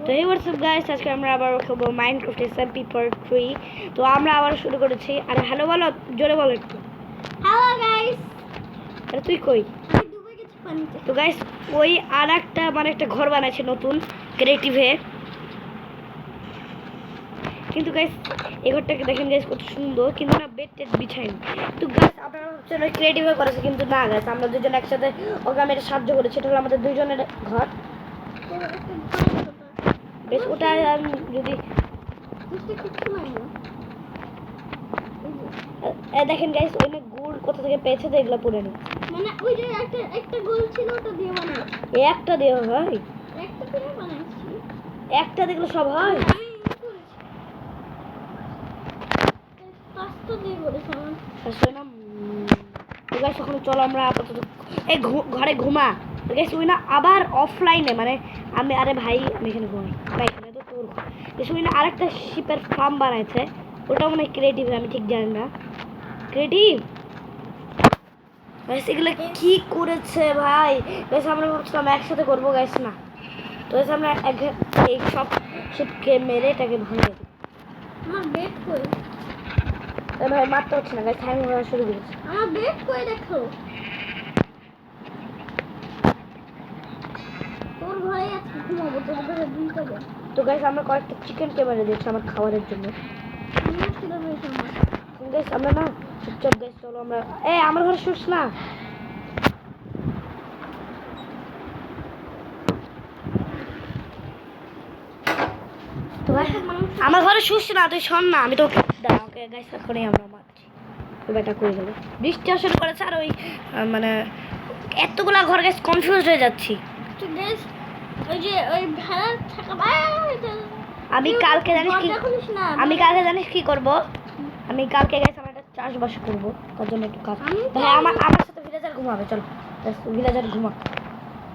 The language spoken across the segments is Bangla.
তো এই হোয়াটসঅ্যাপ গাইস, আজকে আমরা আবার খেলবো মাইনক্রাফট এসএমপি পার্ট 3। তো আমরা আবার শুরু করেছি। আরে হ্যালো বলো, জোরে বলো একটু। হ্যালো গাইস, আরে তুই কই? আমি ডুবে গেছি পানিতে। তো গাইস, ওই আর একটা মানে একটা ঘর বানাইছে নতুন ক্রিয়েটিভে। কিন্তু গাইস এই ঘরটাকে দেখেন গাইস কত সুন্দর, কিন্তু না বেড টেড বিছাইনি। তো গাইস আপনারা হচ্ছে না ক্রিয়েটিভে করেছে, কিন্তু না গাইস আমরা দুজন একসাথে ওকে আমি এটা সাহায্য করেছি। এটা হলো আমাদের দুইজনের ঘর। বেশ ওটা যদি দেখেন গাইস ওই গুড় কোথা থেকে পেয়েছে তো এগুলো পরে নি। মানে ওই যে একটা গোল ছিল ওটা দিয়ে বানাইছি। একটা দিয়ে হয়? একটা দিয়ে বানাইছি। একটা দেখলে সব হয়? আমি করেছি। পাঁচটা দিয়ে করেছি আমি। আসলে না তো গাইস এখন চলো আমরা আপাতত এই ঘরে ঘুমা। তো গাইস ওই না আবার অফলাইনে মানে আমি আরে ভাই আমি এখানে ঘুমাই ভাই, এখানে তো তোর ওই না আরেকটা শিপের ফার্ম বানাইছে। ওটাও মানে ক্রিয়েটিভ, আমি ঠিক জানি না ক্রিয়েটিভ গাইস এগুলো কি করেছে ভাই। গাইস আমরা ভাবছিলাম একসাথে করবো গাইস, না তো গাইস আমরা এই সব শিপকে মেরে এটাকে ভাঙে দিই। আমার বেড কই? ভাই মারতে হচ্ছে না গাইস, হ্যাং হওয়া শুরু করেছে। আমার বেড কই দেখো? তোর ঘরে আজকে ঘুমাবো, তোর ঘরে দুইটা বেড। তো গাইস আমরা কয়েকটা চিকেন ক্যামেরা দিচ্ছি আমার খাবারের জন্য। গাইস আমরা না চুপচাপ গাইস চলো আমরা আমার ঘরে শুস না। তো গাইস আমার ঘরে শুস না, তুই শোন না, আমি তো দাঁড়া ওকে গাইস এখনই আমরা মারছি। ওই ব্যাটা কই গেল? বৃষ্টি আসলে করেছে আর ওই মানে এতগুলা ঘর গাইস কনফিউজ হয়ে যাচ্ছি। তো গাইস ওই যে ওই ভেড়া থাকা আমি কালকে জানিস কি করব? আমি কালকে গাইস আমরা একটা চাষবাস করব, তার জন্য একটু কাজ। ভাই আমার সাথে ভিলেজার ঘুমাবে, চল ভিলেজার ঘুমা।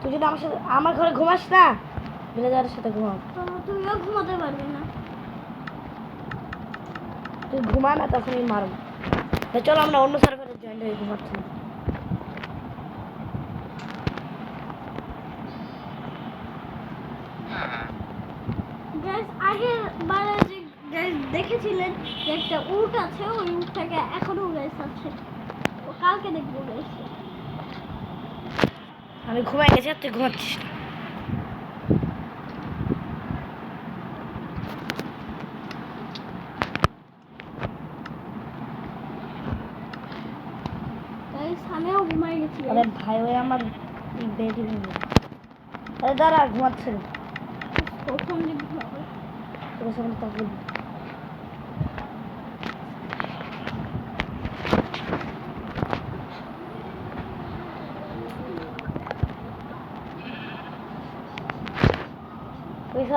তুই যদি আমার সাথে আমার ঘরে ঘুমাস না, ভিলেজারের সাথে ঘুমাও। তুইও ঘুমাতে পারবি না। তুই ঘুমা না, তখনই মারব। চলো আমরা অন্য সার্ভারে জয়েন হয়ে ঘুমাচ্ছি না। গাইস আগের বারে যে গাইস দেখেছিলেন যে একটা উট আছে, ওই উটটাকে এখনো গাইস আছে। ও কালকে দেখবো গাইস। আমি ঘুমাই গেছি আর তুই ঘুমাচ্ছিস না। গাইস আমিও ঘুমাই গেছি। আরে ভাই ওই আমার বেডি ভেঙে, আরে দাঁড়া ঘুমাচ্ছে না। প্রথম দিন ঘুমাবো তোর সামনে তাকে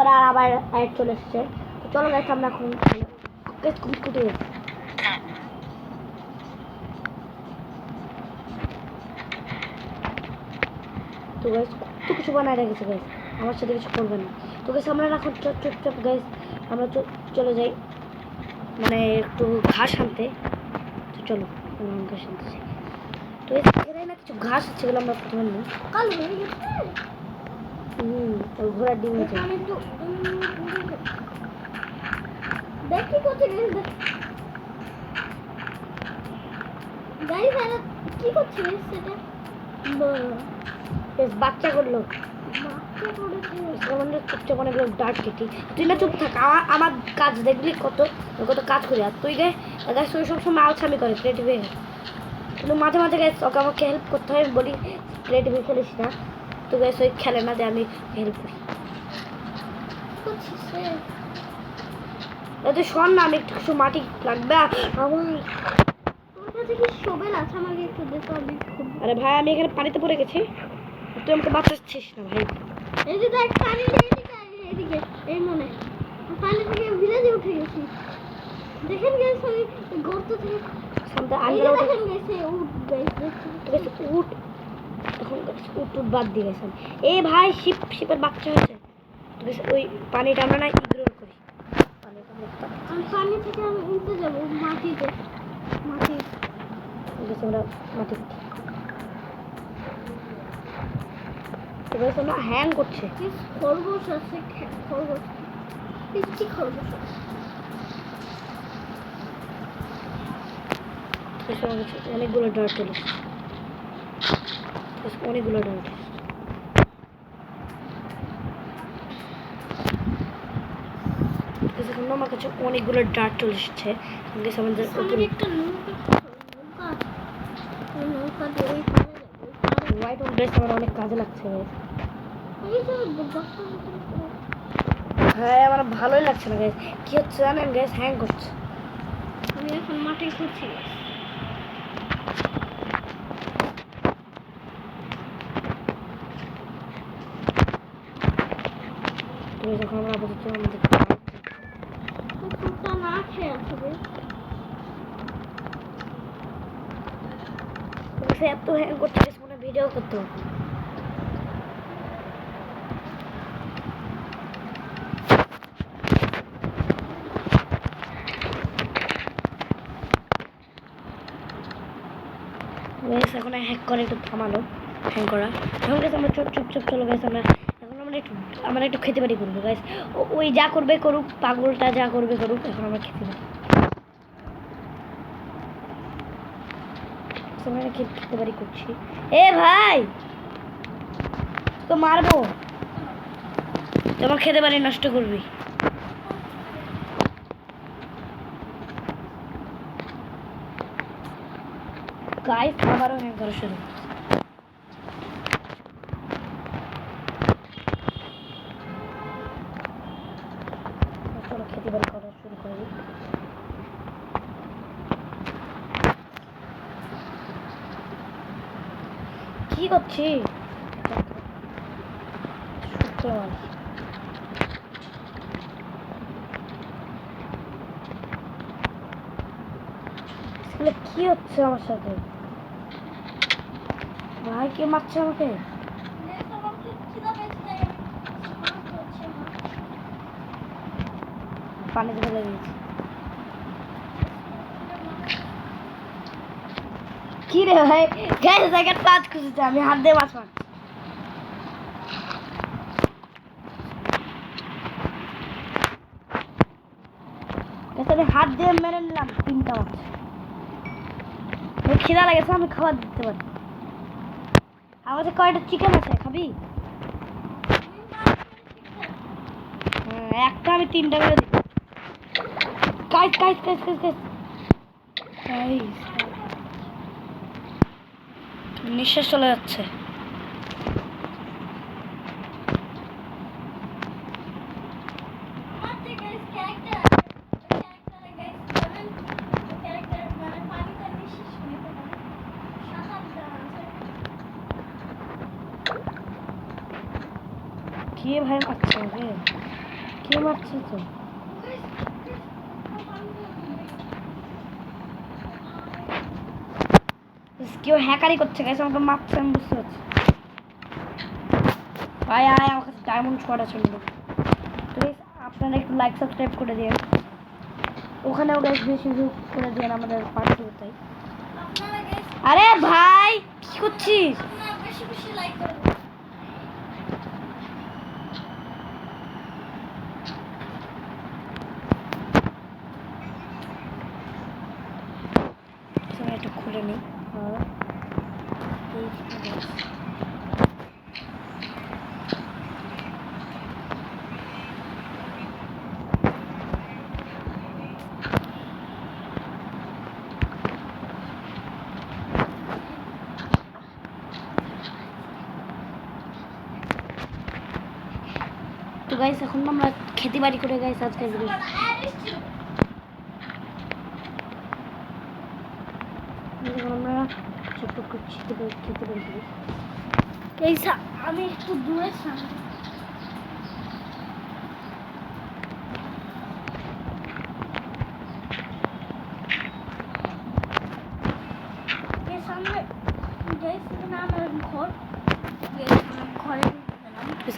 আর আবার অ্যাড চলে এসছে। তো চলো গাইস আমরা এখন কুটে তো গাইস কত কিছু বানায় রেখেছে গাইস, আমার সাথে কিছু করবে না। তো গাইস আমরা এখন চুপচাপ গাইস আমরা চলে যাই মানে একটু ঘাস আনতে। তো চলো ঘাস আনতে যাই। তো এখানে না কিছু ঘাস আছে, সেগুলো আমরা প্রথমে নিই। কাল হয়ে গেছে। ওই ঘোড়ার ডিম আছে। আমি একটু দেখি কোথায় গেছে। গাইস আর কি করছিস সেটা? বেশ বাচ্চা করলো, বাচ্চা করেছে। চুপচাপ অনেকগুলো ডার্ট কেটি। তুই না চুপ থাক, আমার কাজ দেখবি কত কত কাজ করি। আর তুই গাছ তুই সবসময় আলসামি করে ক্রিয়েটিভে, কিন্তু মাঝে মাঝে গাছ ওকে আমাকে হেল্প করতে হয়, বলি ক্রিয়েটিভে খেলিস না। তো গাছ ওই খেলে না যে আমি হেল্প করি। তুই শোন না, আমি একটু কিছু মাটি লাগবে আমার। তোর কাছে কি শোবেল আছে? আমাকে একটু দে তো, আমি আরে ভাই আমি এখানে পানিতে পড়ে গেছি, তুই আমাকে বাঁচাচ্ছিস না ভাই। এই যে দেখ পানি, এদিকে এই মনে পানি থেকে ভিলেজে উঠে গেছি। দেখেন গেছে আমি গর্ত থেকে সামনে আগে দেখেন গেছে উঠ গেছে। উঠ এখন উঠ বাদ দিয়ে গেছে। এই ভাই শিপের বাচ্চা হয়েছে। ওই পানিটা আমরা না ইগনোর করি। আমি পানি থেকে আমি উঠতে যাবো মাটিতে। আমরা মাটি গাইস আমরা হ্যাং করছে। খরগোশ আছে, খরগোশ, পিচ্ছি খরগোশ আছে। গাইস আমার কাছে অনেকগুলো ডার্ট চলে এসেছে। গাইস অনেকগুলো ডার্ট। গাইস এখন আমার কাছে অনেকগুলো ডার্ট চলে এসেছে। গাইস আমাদের আমার উপরে একটা নৌকা, ওই নৌকা দিয়ে ওই পারে যাবো, ওই পারে। হোয়াইট ড্রেস আমার অনেক কাজে লাগছে গাইস। এই যে বক্সের ভিতরে পুরো। হ্যাঁ আমার ভালোই লাগছে না গাইস। কি হচ্ছে জানেন গাইস, হ্যাং করছে। আমি এখন মাঠে ঘুরছি। তো যখন আমরা আপাতত আমাদের কুকুরটা না খেয়ে আছে রে। সে এত হ্যাং করছে গাইস, মনে ভিডিও করতে হবে। গাইস এখন হ্যাক করে একটু থামালো হ্যাং করা। এখন গাইস আমরা চুপচাপ চলো গাইস। আমরা একটু খেতে পারি করবো গাইস। ওই যা করবে করুক, পাগলটা যা করবে করুক, এখন আমরা খেতে পারি। আমরা খেতে পারি করছি। এ ভাই তো মারবো, তোমার খেতে পারি নষ্ট করবি। গাইস আবারও হ্যাং করা শুরু। চলো খেতে পারি করা শুরু করি। কি করছি শুক্রবার। আসলে কি হচ্ছে আমার সাথে? ভাই কে মারছে আমাকে? পানিতে ফেলে দিয়েছি। কি রে ভাই, গ্যাস জায়গায় কাজ খুঁজেছে, আমি হাত দিয়ে মাছ মারছি। আমি হাত দিয়ে মেরে নিলাম 3টা মাছ। খিদা লেগেছে, আমি খাবার দিতে পারি। আমার কাছে কয়টা চিকেন আছে, খাবি? একটা আমি 3টা করে দিই। Guys guys guys guys guys guys, নিঃশ্বাস চলে যাচ্ছে। কে ভাই মারছে আমাকে? কে মারছে তো? কেউ হ্যাকারি করছে গাইস, আমাকে মারছে, আমি বুঝতে পারছি। ভাই আয়, আমার কাছে ডায়মন্ড শট আছে। তো আপনারা একটু লাইক সাবস্ক্রাইব করে দিন। ওখানেও গাইস বেশি ভিউ করে দিন আমাদের পার্টি তাই। আরে ভাই কি করছিস? বেশি বেশি লাইক করুন। এটা খুলে নিই। তো গাইস এখন আমরা খেতে বাড়ি করে গাইস আজকে আমরা ছোট্ট করছি খেতে পারি। এই আমি একটু দূরে সামনে আমার ঘর, ঘরে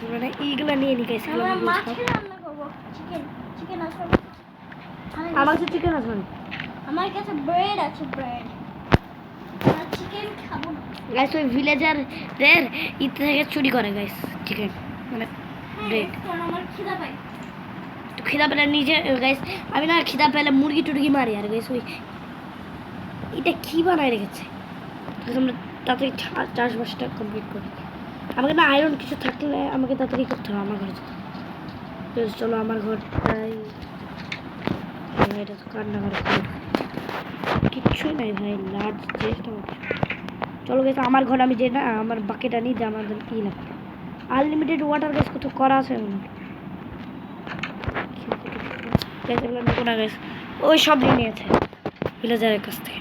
আমরা এইগুলা নিয়ে নি গাইস। আমরা মাছ রান্না করবো। চিকেন চিকেন আছে আমার কাছে চিকেন আছে। আমার কাছে ব্রেড আছে, ব্রেড আর চিকেন আমি খাবো না। গাইস ওই ভিলেজারদের ইট থেকে চুরি করে গাইস চিকেন মানে ব্রেড। কারণ আমার খিদা পাই। তো খিদা পেলে নিজে গাইস আমি না খিদা পেলে মুরগি টুরগি মারি আর গাইস ওই এটা কি বানায় রেখেছে আমরা তাড়াতাড়ি চাষবাসটা কমপ্লিট করি। আমাকে না আয়রন কিছু থাকলে আমাকে তাড়াতাড়ি করতে হবে আমার ঘরে যেতে। চলো আমার ঘরটাই এটা তো কান্নাঘর কিচ্ছুই নাই ভাই লার্জ চেষ্টা করছি। চলো গেছে আমার ঘর আমি যে না আমার বাকেট আনি যে আমাদের কি লাগবে আনলিমিটেড ওয়াটার গ্যাস কত করা আছে গ্যাস ওই সব নিয়ে নিয়েছে ভিলেজারের কাছ থেকে।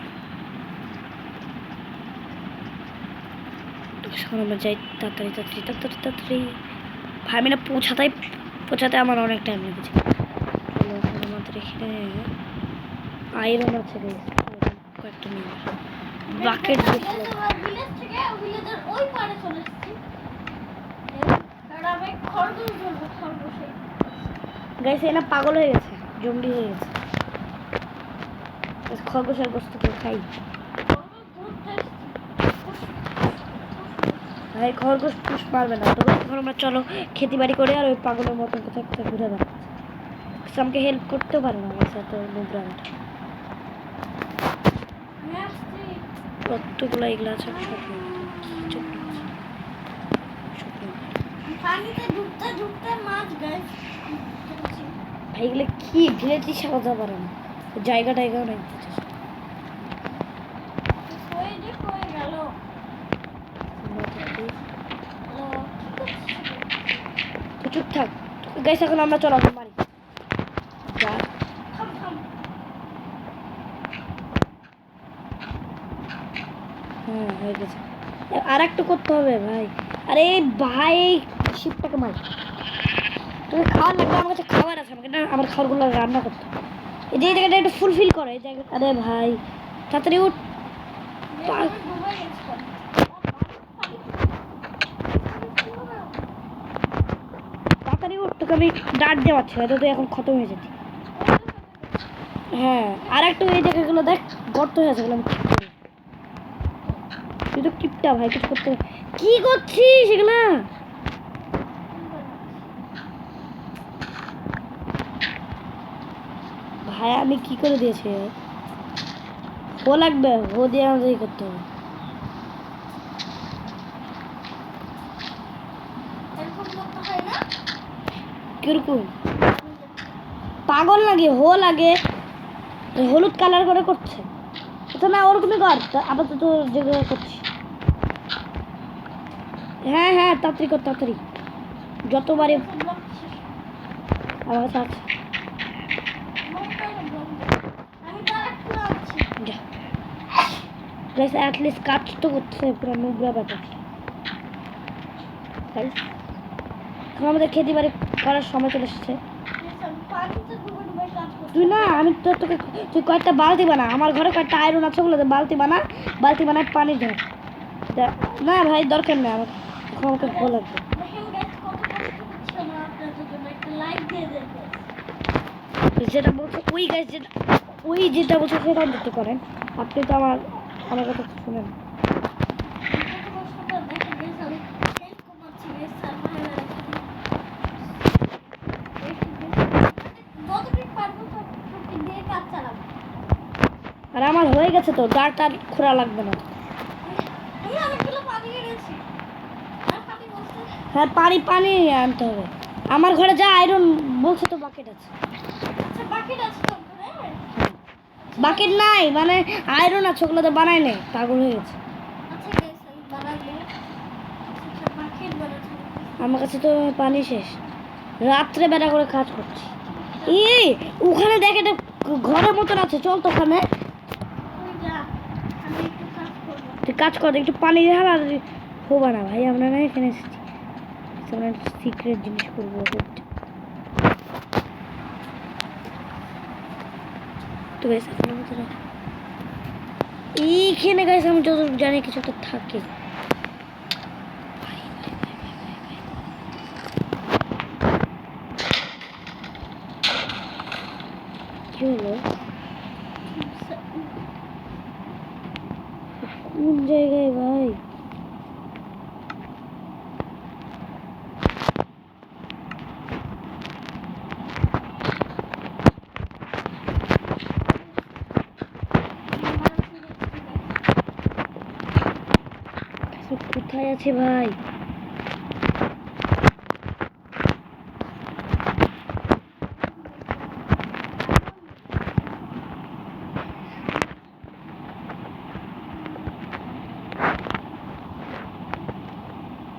আমরা যাই তাড়াতাড়ি তাড়াতাড়ি তাড়াতাড়ি তাড়াতাড়ি ভাই আমি না পৌঁছাতে আমার অনেক টাইম লেগেছে। চলো এখন আমাদের এখানে আয়রন আছে কয়েকটা নিয়ে বাকেট ভিলেজ থেকে ভিলেজের ওই পারে চলে এসেছি। কারণ আমি খরগোশ ধরবো, খরগোশে। গাইছে এনা পাগল হয়ে গেছে জম্বি হয়ে গেছে। খরগোশের গোস্ত কেউ খাই ভাই খরগোশ পুষ পারবে না। তবে এখন আমরা চলো খেতে বাড়ি করে আর ওই পাগলের মতন কোথাও কোথাও ঘুরে বেড়াচ্ছি। আমাকে হেল্প করতেও পারে না আমার সাথে নোংরা কতগুলো এগুলো আছে পানিতে ডুবতে ডুবতে মাছ গাইস। ভাই এগুলো কি ভিলেজই সাজাতে পারে না জায়গা টায়গাও নাই। ওই যে কই গেল? তো চুপ থাক গাইস এখন আমরা চলো আমরা মারি যা হ্যাঁ হয়ে গেছে। আর একটু করতে হবে ভাই। আরে ভাই শিপটাকে মার তোকে খাওয়ার লাগবে আমার কাছে খাবার আছে আমাকে না আমার খাবারগুলো রান্না করতে হবে। এই যে জায়গাটা একটু ফুলফিল করে এই জায়গা। আরে ভাই তাড়াতাড়ি উঠ তাড়াতাড়ি উঠ তোকে আমি ডাট দেওয়াচ্ছি হয়তো তুই এখন খতম হয়ে যেতি। হ্যাঁ আর একটু এই জায়গাগুলো দেখ গর্ত হয়ে আছে আমি ঠিক করি। তুই তো কিপটা ভাই কিছু করতে কি করছিস এগুলা? ভাই আমি কি করে দিয়েছি হো লাগবে হো দিয়ে আমাদের করতে হবে। কিরকম পাগল লাগে হো লাগে হলুদ কালার করে করছে তো না ওরকমই কর আপাতত যেগুলো করছি। হ্যাঁ হ্যাঁ তাড়াতাড়ি কর তাড়াতাড়ি যতবারে আমার কাছে আছে গাইস অ্যাটলিস্ট কাজ তো করছে পুরো নোংরা ব্যাপার। গাইস এখন আমাদের খেতে বাড়ি করার সময় চলে এসেছে। তুই না আমি তো তোকে তুই কয়েকটা বালতি বানা আমার ঘরে কয়েকটা আয়রন আছে বলে বালতি বানায় পানি ধর না ভাই দরকার নেই আমার এখন আমাকে ভালো লাগবে। যেটা বলছে ওই গাছ যেটা বলছে সেটা দিতে করেন আপনি তো আমার কথা শুনেন। আর আমার হয়ে গেছে তো ডার টার খোঁড়া লাগবে না। হ্যাঁ পানি আনতে হবে আমার ঘরে যা আয়রন বলছে তো বাকেট আছে। বাকেট নাই মানে আয়রন আছে ওগুলো তো বানাই নেই পাগল হয়ে গেছে। আমার কাছে তো পানি শেষ রাত্রে বেলা করে কাজ করছি। ওখানে দেখ এটা ঘরের মতন আছে চল তো ওখানে তুই কাজ কর একটু পানি ঢাল আর হবা না ভাই আমরা না এখানে এসেছি সিক্রেট জিনিস করবো। তো এইখানে গাইছে আমি যত জানি কিছু তো থাকে। কি হলো কোন জায়গায় ভাই? কোথায় আছে ভাই?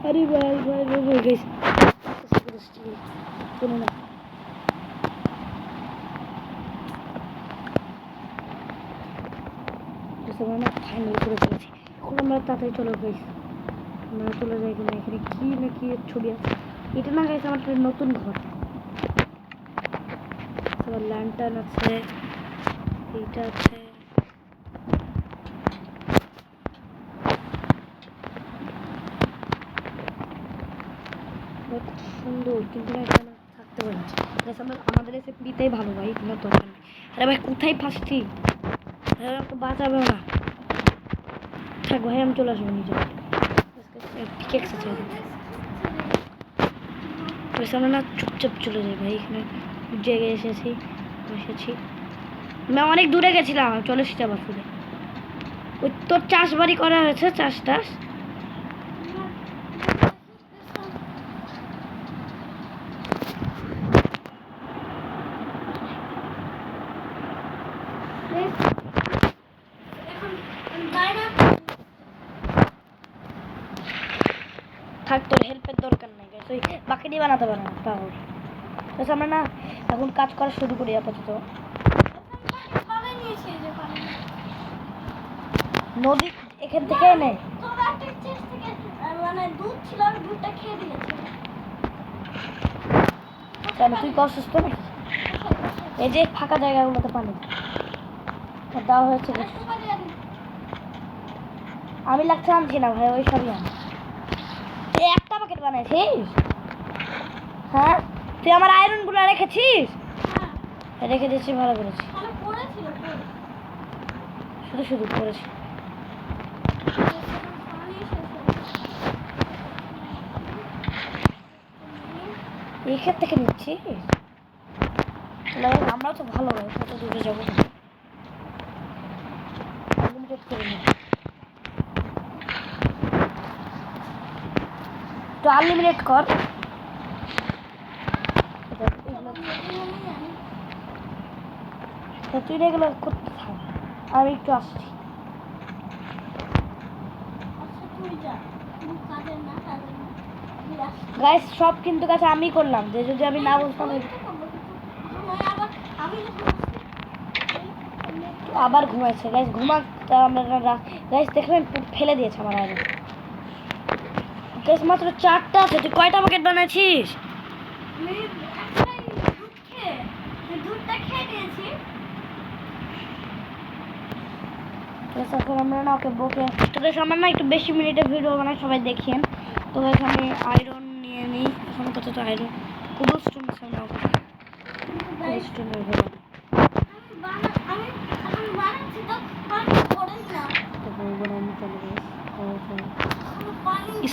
अरे भाई भाई भाई भाई गाइस सुनो ना जैसे मैं फाइनल করে ফেলেছি এখন আমরা তাড়াতাড়ি চলো গাইস আমরা চলে যাই কিনা এখানে কি না কি ছবি আছে এটা না গাইস আমার একটা নতুন ঘর সব ল্যান্টার্ন আছে এটা আছে সুন্দর কিন্তু না এখানে থাকতে পারি না আমাদের এসে পিতেই ভালো ভাই কোনো দরকার নেই আরে ভাই কোথায় ফাঁসছি তো বাঁচাবে না থাক ভাই আমি চলে আসবো নিজে ঠিক আছে আমরা না চুপচাপ চলে যাই ভাই এখানে জায়গায় এসেছি আমি অনেক দূরে গেছিলাম চলে এসেছি আবার ফিরে ওই তোর চাষবাড়ি করা হয়েছে চাষ টাস থাক তোর হেল্পের দরকার নাই তুই বাকিটি বানাতে পারো না তাহলে আমরা না এখন কাজ করা শুরু করি আপাতত নদী এখান থেকে এনে মানে দুধ ছিল আমি দুধটা খেয়ে দিয়েছি কেন তুই অসুস্থ নাকি এই যে ফাঁকা জায়গাগুলোতে পানি দেওয়া হয়েছে আমি লাগছে আনছি না ভাই ওই সবই আন এই একটা প্যাকেট বানাইছিস হ্যাঁ তুই আমার আয়রনগুলো রেখেছিস রেখে দিয়েছি ভালো করেছি শুধু শুধু করেছি এই ক্ষেত থেকে নিচ্ছি আমরাও তো ভালো ভাই কত দূরে যাবো আনলিমিটেড করে নিই তো আনলিমিটেড কর তুই এগুলো করতে থাক আমি একটু আসছি গাইস সব কিন্তু কাছে আমি করলাম যে যদি আমি না বলতাম আবার ঘুমাইছে গাইস আমরা গাইস দেখলেন ফেলে দিয়েছে আমার আয়রন গাইস মাত্র 4টা আছে তুই কয়টা প্যাকেট বানাইছিস এখন আমরা না ওকে বকে তোদের সামনে না একটু বেশি মিনিটের ভিডিও বানাই সবাই দেখেন তো আমি আয়রন নিয়ে নিই এখন কত আয়রন কোবল স্টোন আছে না কোবল স্টোনের ভিডিও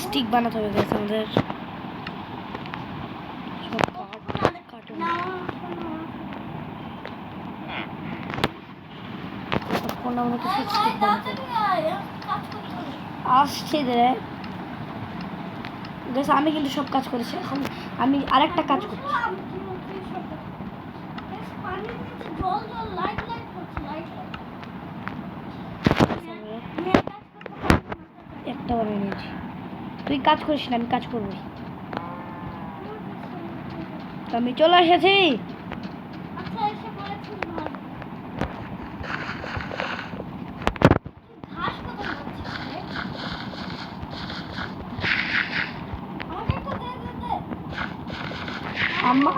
স্টিক বানাতে হবে গাইস আমাদের আসছে রে গাইস আমি কিন্তু সব কাজ করেছি এখন আমি আরেকটা কাজ করছি একটা বানিয়ে নিয়েছি তুই কাজ করিস না আমি কাজ করবো আমি চলে এসেছি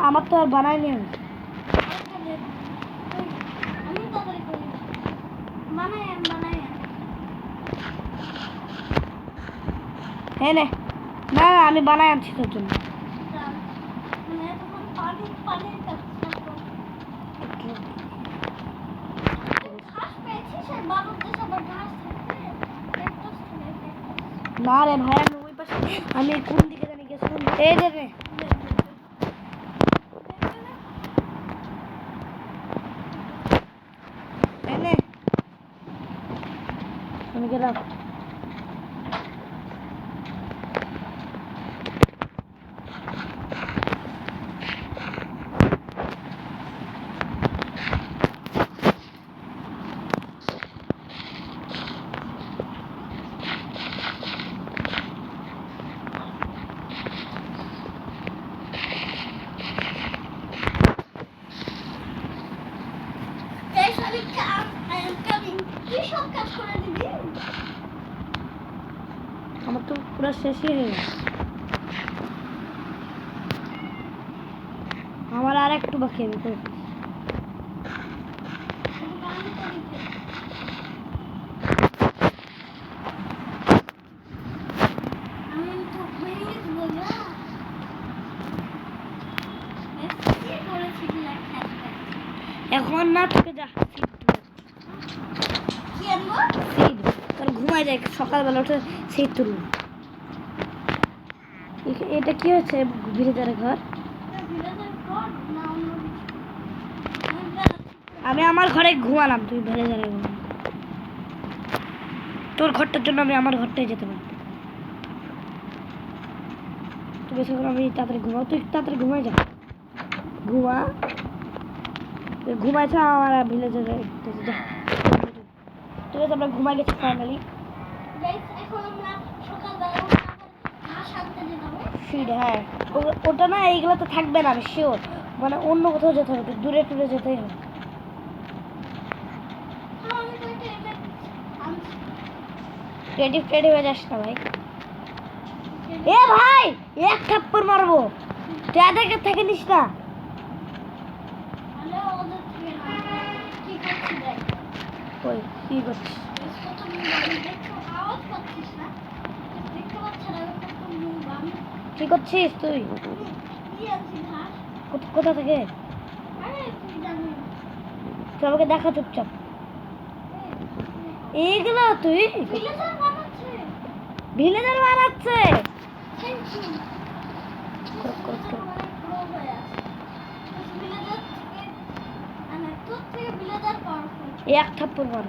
আমার তো আর বানায়নি হ্যাঁ না না আমি বানাই আনছি তোর জন্য না রে ভাই, আমি ওই পাশে, আমি কোন দিকে জানি গেছিলাম। এই রে রে এই নে, আমি গেলাম। Guys, I am coming. তুই সব কাজ করে দিবি? আমার তো পুরো শেষই হয়ে গেছে, আমার আর একটু বাকি, আমি করে দিচ্ছি। আমি তো ভেঙে দেবো না। কি করেছিস লেখা? এখন না, তোকে যা কি আনবো? সিট, কারণ ঘুমায় যায়, সকালবেলা উঠে সিট তুলব। এটা কি হচ্ছে ভিলেজারের ঘর? ভিলেজের ঘর না অন্য কিছু? আমি আমার ঘরে ঘুমালাম, তুই ভিলেজারে ঘুমা। তোর ঘরটার জন্য আমি আমার ঘরটাই যেতে পারি। তুই বেশি করে আমি তাড়াতাড়ি ঘুমাও, তুই তাড়াতাড়ি ঘুমাই যা, ঘুমা, তুই ঘুমাইছ আমার ভিলেজারে যা। ঠিক আছে, আমরা ঘুমাই গেছি ফাইনালি। গাইস, এখন আমরা সকালবেলা উঠে আবার ঘাস আনতে যেতে হবে। ফিড, হ্যাঁ, ওটা না, এইগুলো তো থাকবে না, আমি শিওর। মানে অন্য কোথাও যেতে হবে, দূরে টুরে যেতেই হবে। আমি তো এটা এনে আনছি। রেডি হয়ে যাস না ভাই। এ ভাই, এক থাপ্পড় মারবো, যাদেরকে থেকে নিস না। তাহলে ওদের থেকে না। কি করছি দেখ। ওই কি করছিস? কত মুভ দেখো, আওয়াজ পাচ্ছিস না? দেখতে পাচ্ছ না কত মুভ আমি কি করছিস তুই? কি আনছি ঘাস? কোথা থেকে? আরে তুই জানি না। তুই আমাকে দেখা চুপচাপ। এইগুলো তুই ভিলেজার বানাচ্ছে। ভিলেজার বানাচ্ছে। Thank you. এক থাপ্পড় মার,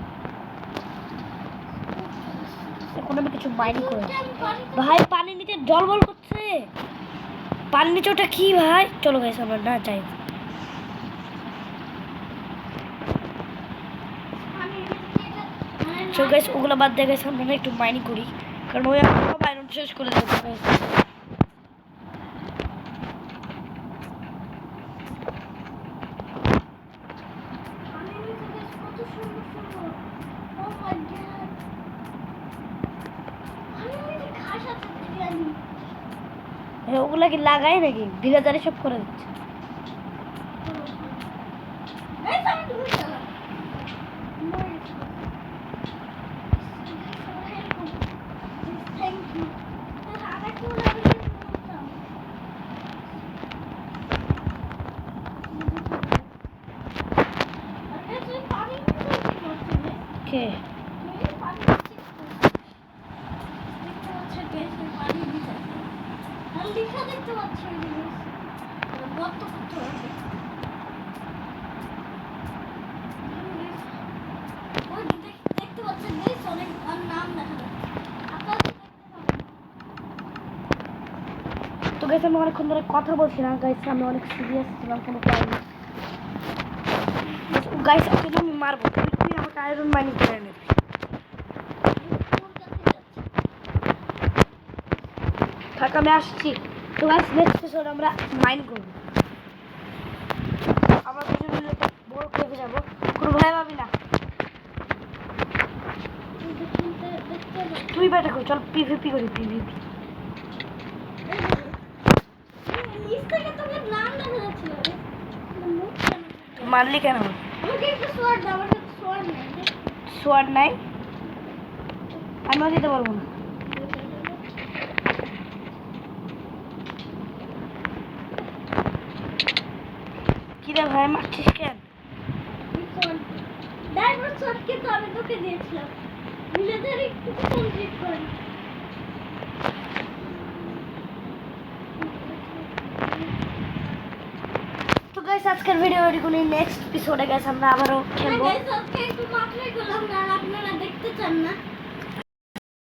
এখন আমি কিছু বাইনি করে। ভাই পানি নিচে জল বল করছে, পানি নিচে ওটা কি ভাই? চলো গাইস, আমরা না যাই। চলো গাইস, ওগুলো বাদ দিয়ে গাইস, আমরা না একটু বাইনি করি, কারণ ওই আমরা সব আয়রন শেষ করে দেবো গাইস। ওগুলা কি লাগাই নাকি? ভিলেজারে সব করে দিচ্ছে। কে? লিখা দেখতে পাচ্ছি গর্ত করতে হবে। ওই দেখতে পাচ্ছেন গাইস, অনেক নাম দেখা যাচ্ছে। আপনারা দেখতে পাবেন। তো গাইস, আমি অনেকক্ষণ ধরে কথা বলছি না গাইস, আমি অনেক সিরিয়াস ছিলাম, কোনো কারণ গাইস। ওকে না আমি মারবো, তুই আমাকে আয়রন মাইনিং করে নেবি। থাক, আমি আসছি। তো গাইস, নেক্সট এপিসোড আমরা মাইন করবো, আমরা দুজন মিলে তো বড় খেপে যাবো, কোনো ভয় পাবি না। তুই বেটা কর, চল পিভিপি করি, পিভিপি। নিচ থেকে তোমার নাম দেখা যাচ্ছিল। মারলি কেন? আমাকে একটা সোয়ার্ড দাও, আমার কাছে সোয়ার্ড নেই। সোয়ার্ড নাই, আমিও দিতে পারবো না। কিরে ভাই, মারছিস কেন? ডায়মন্ড সোয়ার্ড কিন্তু আমি তোকে দিয়েছিলাম। ভিলেজার একটু কমপ্লিট করি। গাইস আজকের ভিডিও এটুকুনি নেক্সট এপিসোডে গাইস আমরা আবারও খেলবো guys, আজকে একটু মাত্রই করলাম, কারণ